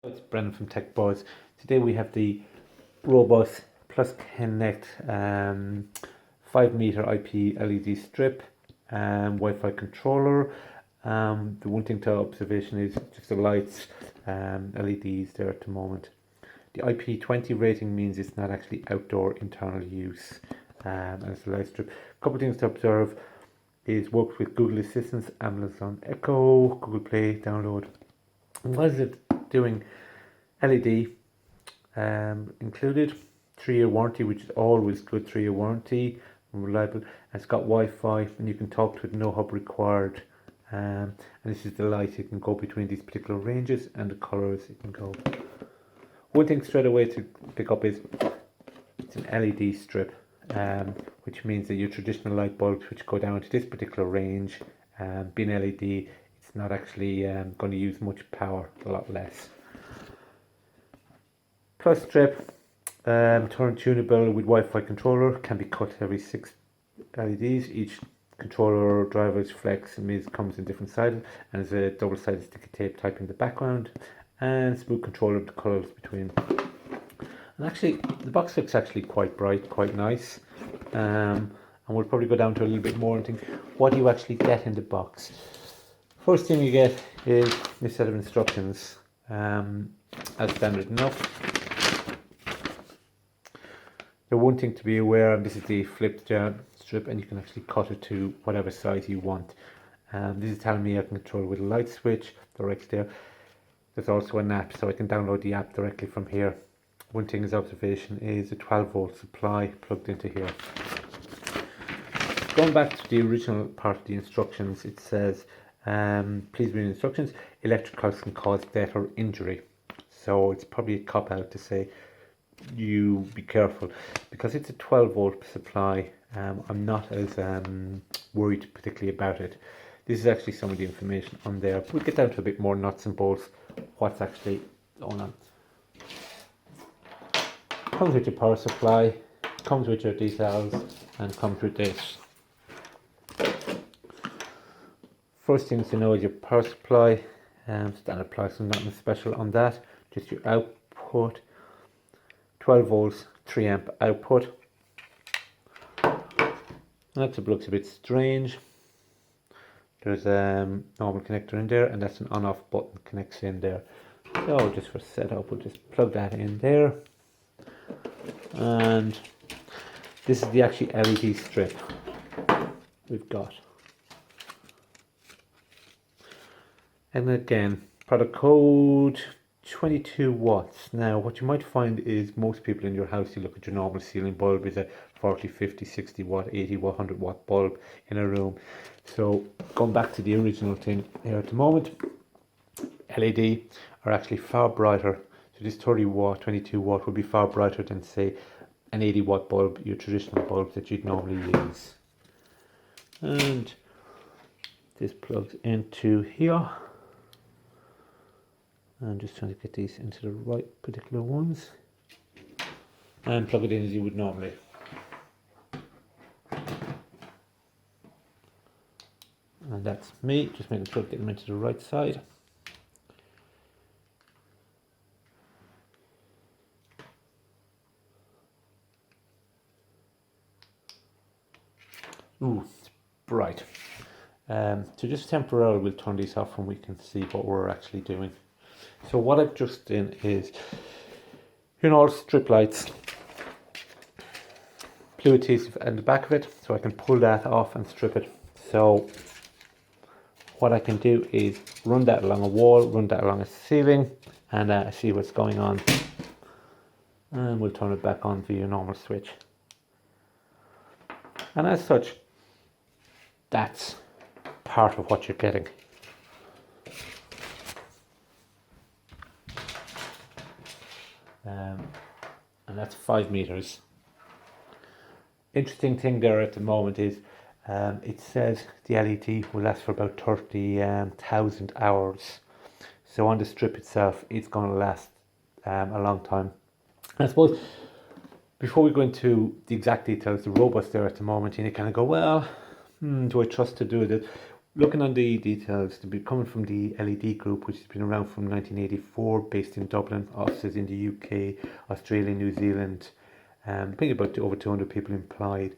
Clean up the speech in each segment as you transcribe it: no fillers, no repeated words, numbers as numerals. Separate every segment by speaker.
Speaker 1: It's Brendan from TechBuzz. Today we have the Robus Plus Connect 5 meter IP LED strip Wi-Fi controller. The one thing to observation is just the lights, LEDs there at the moment. The IP20 rating means it's not actually outdoor internal use, and it's a light strip. A couple of things to observe is works with Google Assistant, Amazon Echo, Google Play download. And what is it doing? LED included, 3-year warranty, which is always good. 3-year warranty, reliable, and it's got Wi-Fi, and you can talk to it, no hub required. And this is the light. It can go between these particular ranges, and the colors it can go. One thing straight away to pick up is it's an LED strip, which means that your traditional light bulbs, which go down to this particular range, being LED, it's not actually going to use much power, a lot less. Plus strip, tunable with Wi-Fi controller, can be cut every 6 LEDs. Each controller driver's flex means comes in different sizes, and there's a double-sided sticky tape type in the background, and smooth control of the colours between. And actually, the box looks actually quite bright, quite nice. And we'll probably go down to a little bit more and think what do you actually get in the box. First thing you get is a set of instructions, as standard enough. The one thing to be aware of, this is the flipped strip, and you can actually cut it to whatever size you want. This is telling me I can control with a light switch direct there. There's also an app, so I can download the app directly from here. One thing is observation is a 12-volt supply plugged into here. Going back to the original part of the instructions, it says, please read the instructions, electricals can cause death or injury. So it's probably a cop-out to say you be careful, because it's a 12-volt supply. I'm not as worried particularly about it. This is actually some of the information on there. We'll get down to a bit more nuts and bolts, what's actually going on. Comes with your power supply, comes with your decals, and comes with this. First things to know is your power supply, standard price, and nothing special on that, just your output. 12 volts, 3 amp output. That looks a bit strange. There's a normal connector in there, and that's an on-off button connects in there. So just for setup, we'll just plug that in there. And this is the actual LED strip we've got. And again, product code 22 watts. Now what you might find is most people in your house, you look at your normal ceiling bulb, is a 40, 50, 60 watt, 80 watt, 100 watt bulb in a room. So going back to the original thing here at the moment, LED are actually far brighter. So this 30 watt, 22 watt will be far brighter than say an 80 watt bulb, your traditional bulb that you'd normally use. And this plugs into here. I'm just trying to get these into the right particular ones, and plug it in as you would normally. And that's me, just making sure to get them into the right side. Ooh, it's bright. So just temporarily we'll turn these off and we can see what we're actually doing. So what I've just done is, all strip lights, blue adhesive at the back of it, so I can pull that off and strip it. So what I can do is run that along a wall, run that along a ceiling, and see what's going on. And we'll turn it back on via your normal switch. And as such, that's part of what you're getting. And that's 5 meters. Interesting thing there at the moment is it says the LED will last for about 30,000 hours. So on the strip itself, it's going to last a long time. And I suppose before we go into the exact details, the Robus there at the moment, and you kind of go, well, do I trust to do this? looking on the details, to be coming from the LED group, which has been around from 1984, based in Dublin, offices in the UK, Australia, New Zealand, I think about over 200 people employed.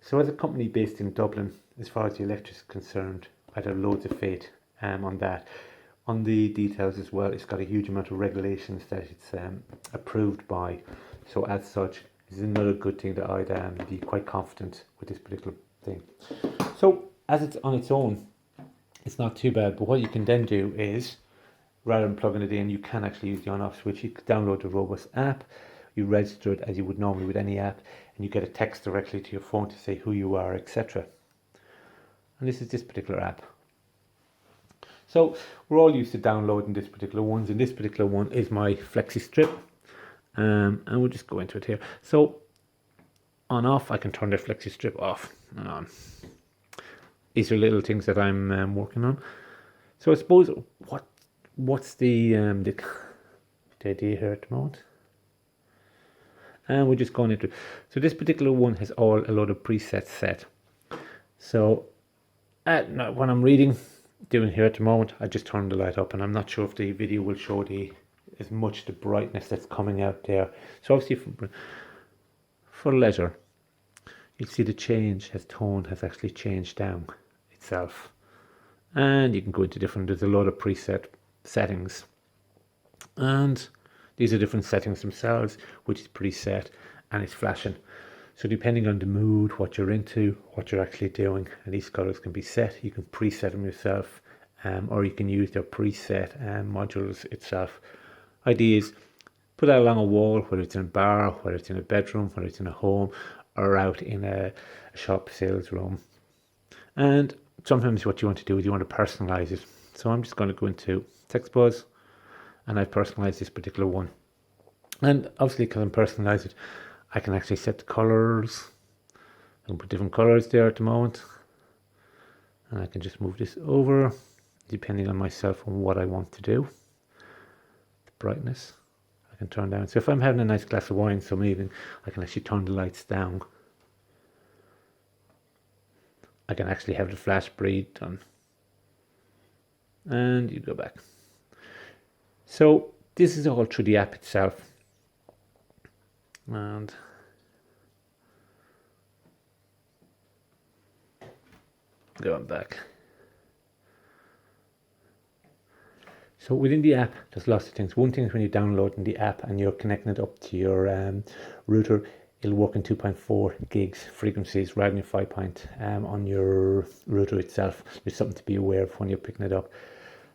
Speaker 1: So as a company based in Dublin, as far as the electric is concerned, I'd have loads of faith on that. On the details as well, it's got a huge amount of regulations that it's approved by. So as such, this is another good thing that I'd be quite confident with this particular thing. So as it's on its own, it's not too bad. But what you can then do is, rather than plugging it in, you can actually use the on-off switch. You can download the Robus app. You register it as you would normally with any app, and you get a text directly to your phone to say who you are, etc. And this is this particular app. So we're all used to downloading this particular ones, and this particular one is my Flexi Strip. And we'll just go into it here. So on off, I can turn the Flexi Strip off and on. These are little things that I'm working on. So I suppose what's the idea here at the moment? And we're just going into it. So this particular one has a lot of presets set. So when I'm doing here at the moment, I just turn the light up, and I'm not sure if the video will show as much the brightness that's coming out there. So obviously for leisure, you'll see the tone has actually changed down itself. And you can go into there's a lot of preset settings. And these are different settings themselves, which is preset, and it's flashing. So depending on the mood, what you're into, what you're actually doing, and these colors can be set. You can preset them yourself, or you can use their preset modules itself. Idea is put that along a wall, whether it's in a bar, whether it's in a bedroom, whether it's in a home, or out in a shop sales room. And sometimes what you want to do is you want to personalize it. So I'm just going to go into TextBuzz, and I've personalized this particular one. And obviously, because I'm personalized it, I can actually set the colors. I can put different colors there at the moment. And I can just move this over, depending on myself and what I want to do. The brightness, I can turn down. So if I'm having a nice glass of wine some evening, I can actually turn the lights down. I can actually have the flash breed done. And you go back. So this is all through the app itself. And going back. So within the app, there's lots of things. One thing is when you're downloading the app and you're connecting it up to your router, it'll work in 2.4 gigs frequencies rather than 5 on your router itself. There's something to be aware of when you're picking it up.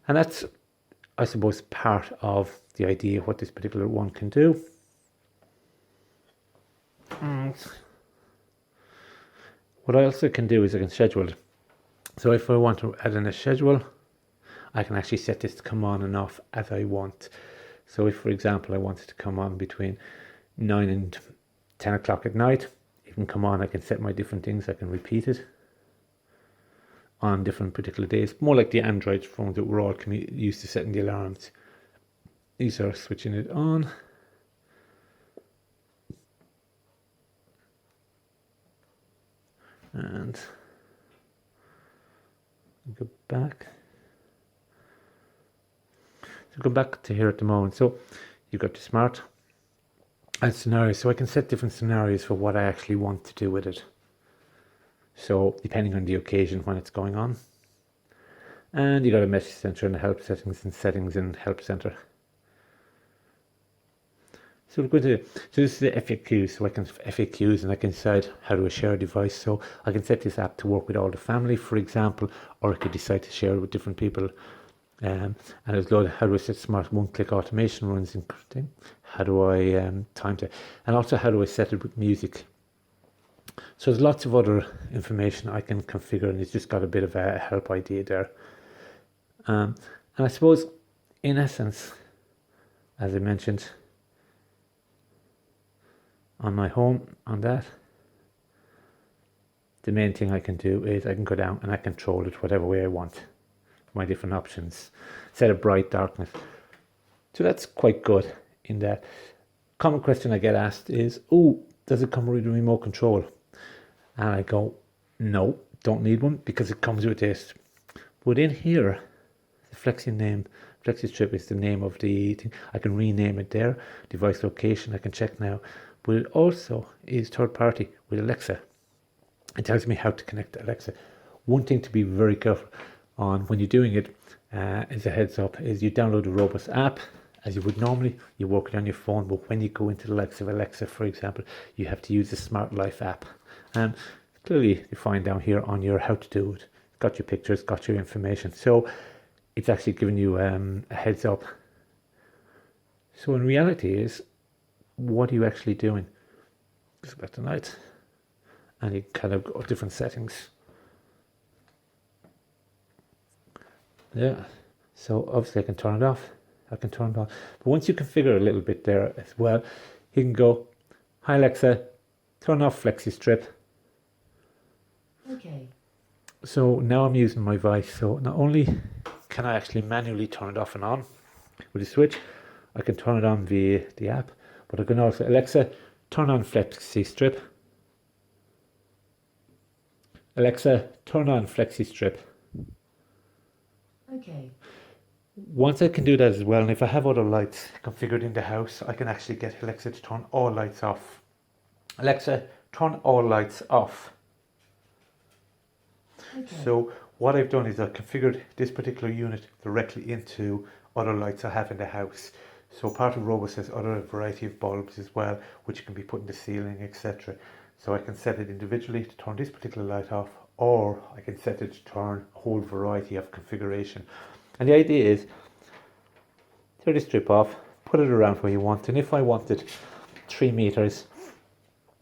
Speaker 1: And that's, I suppose, part of the idea of what this particular one can do. What I also can do is I can schedule it. So if I want to add in a schedule, I can actually set this to come on and off as I want. So if, for example, I wanted to come on between 9 and 10 o'clock at night, it can come on. I can set my different things. I can repeat it on different particular days. More like the Android phones that we're all used to setting the alarms. These are switching it on. And go back. So go back to here at the moment. So you've got the smart and scenarios. So I can set different scenarios for what I actually want to do with it. So depending on the occasion when it's going on. And you got a message center and the help settings and help center. So we're going to, so this is the FAQs. So I can FAQs and I can decide how to share a device. So I can set this app to work with all the family, for example, or I could decide to share it with different people. And there's a lot of how do I set smart one-click automation runs in thing. How do I time to, and also how do I set it with music. So there's lots of other information I can configure, and it's just got a bit of a help idea there. And I suppose, in essence, as I mentioned, on my home, on that, the main thing I can do is I can go down and I control it whatever way I want. My different options, set a bright darkness. So that's quite good in that. Common question I get asked is, oh, does it come with a remote control? And I go, no, don't need one because it comes with this. But in here, the Flexi Strip is the name of the thing. I can rename it there. Device location, I can check now. But it also is third party with Alexa. It tells me how to connect to Alexa. One thing to be very careful on when you're doing it, as a heads up, is you download the Robus app as you would normally. You work it on your phone, but when you go into the likes of Alexa, for example, you have to use the Smart Life app. Clearly you find down here on your how to do it. It's got your pictures, got your information. So it's actually giving you a heads up. So in reality is, what are you actually doing? Just back to night. And you kind of go different settings. Yeah. So obviously I can turn it off. I can turn it on. But once you configure a little bit there as well, you can go, hi Alexa, turn off Flexi Strip.
Speaker 2: Okay.
Speaker 1: So now I'm using my voice. So not only can I actually manually turn it off and on with a switch, I can turn it on via the app, but I can also, Alexa, turn on Flexi Strip. Alexa, turn on Flexi Strip.
Speaker 2: Okay.
Speaker 1: Once I can do that as well, and if I have other lights configured in the house, I can actually get Alexa to turn all lights off. Alexa, turn all lights off.
Speaker 2: Okay.
Speaker 1: So what I've done is I've configured this particular unit directly into other lights I have in the house. So part of Robus has other variety of bulbs as well, which can be put in the ceiling, etc. So I can set it individually to turn this particular light off, or I can set it to turn a whole variety of configuration. And the idea is, tear the strip off, put it around where you want, and if I wanted 3 meters,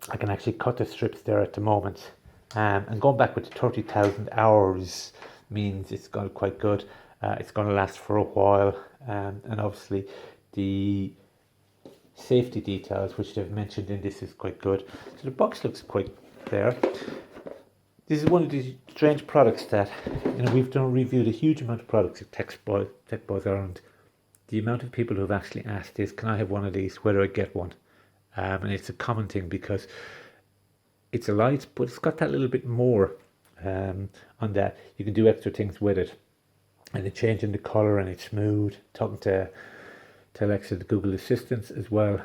Speaker 1: I can actually cut the strips there at the moment. And going back with 30,000 hours means it's got quite good. It's going to last for a while, and obviously the safety details which they've mentioned in this is quite good. So the box looks quite there. This is one of these strange products that, we've reviewed a huge amount of products at techbuzzireland. The amount of people who have actually asked is, can I have one of these? Where do I get one? And it's a common thing because it's a light, but it's got that little bit more on that. You can do extra things with it, and it's changing the color, and it's smooth. Talking to Alexa, the Google Assistant as well,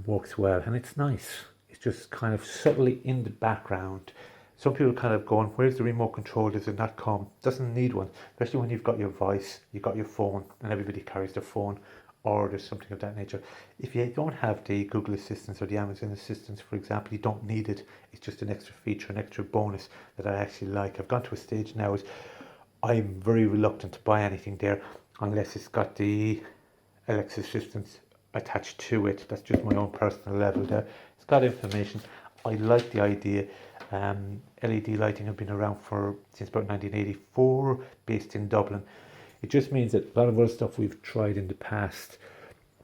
Speaker 1: works well, and it's nice. It's just kind of subtly in the background. Some people kind of going, where's the remote control? Does it not come? Doesn't need one, especially when you've got your voice, you've got your phone, and everybody carries their phone, or there's something of that nature. If you don't have the Google Assistant or the Amazon Assistant, for example, you don't need it. It's just an extra feature, an extra bonus that I actually like. I've gone to a stage now is I'm very reluctant to buy anything there unless it's got the Alexa Assistant attached to it. That's just my own personal level there. It's got information. I like the idea. LED lighting have been around since about 1984, based in Dublin. It just means that a lot of other stuff we've tried in the past,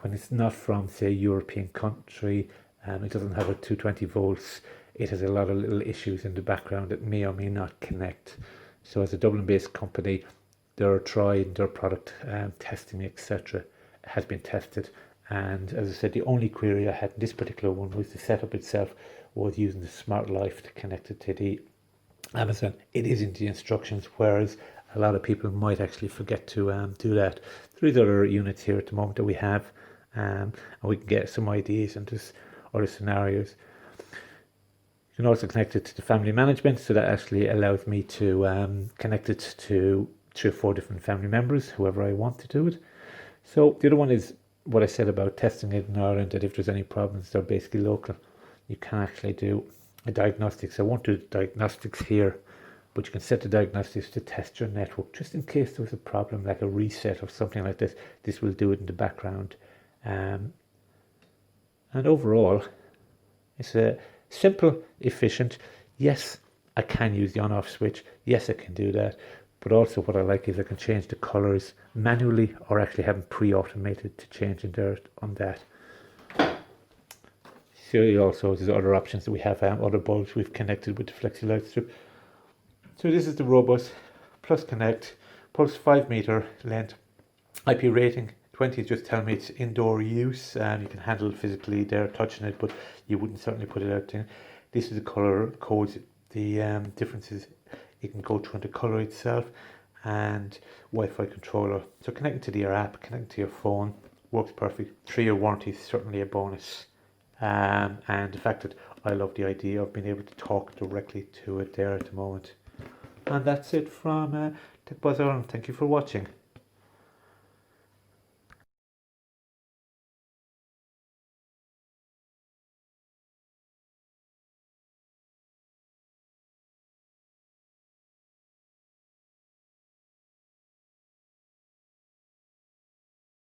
Speaker 1: when it's not from, say, a European country, it doesn't have a 220 volts, it has a lot of little issues in the background that may or may not connect. So as a Dublin-based company, their product testing, etc., has been tested. And as I said, the only query I had in this particular one was the setup itself, was using the Smart Life to connect it to the Amazon. It is in the instructions, whereas a lot of people might actually forget to do that. There is other units here at the moment that we have, and we can get some ideas and just other scenarios. You can also connect it to the family management, so that actually allows me to connect it to 3 or 4 different family members, whoever I want to do it. So the other one is what I said about testing it in Ireland, that if there's any problems, they're basically local. You can actually do a diagnostics. I won't do diagnostics here, but you can set the diagnostics to test your network, just in case there was a problem like a reset or something like this. This will do it in the background. And overall, it's a simple, efficient. Yes, I can use the on-off switch. Yes, I can do that. But also what I like is I can change the colors manually, or actually have them pre-automated to change in there on that. See, also there's other options that we have, other bulbs we've connected with the Flexi Light Strip. So this is the Robus Plus Connect, pulse 5 meter length, IP rating 20. Just tell me it's indoor use, and you can handle it physically there, touching it, but you wouldn't certainly put it out there. This is the color codes. The differences you can go through the color itself, and Wi-Fi controller. So connecting to your app, connecting to your phone, works perfect. 3-year warranty is certainly a bonus. And the fact that I love the idea of being able to talk directly to it there at the moment. And that's it from TechBuzzireland. Thank you for watching.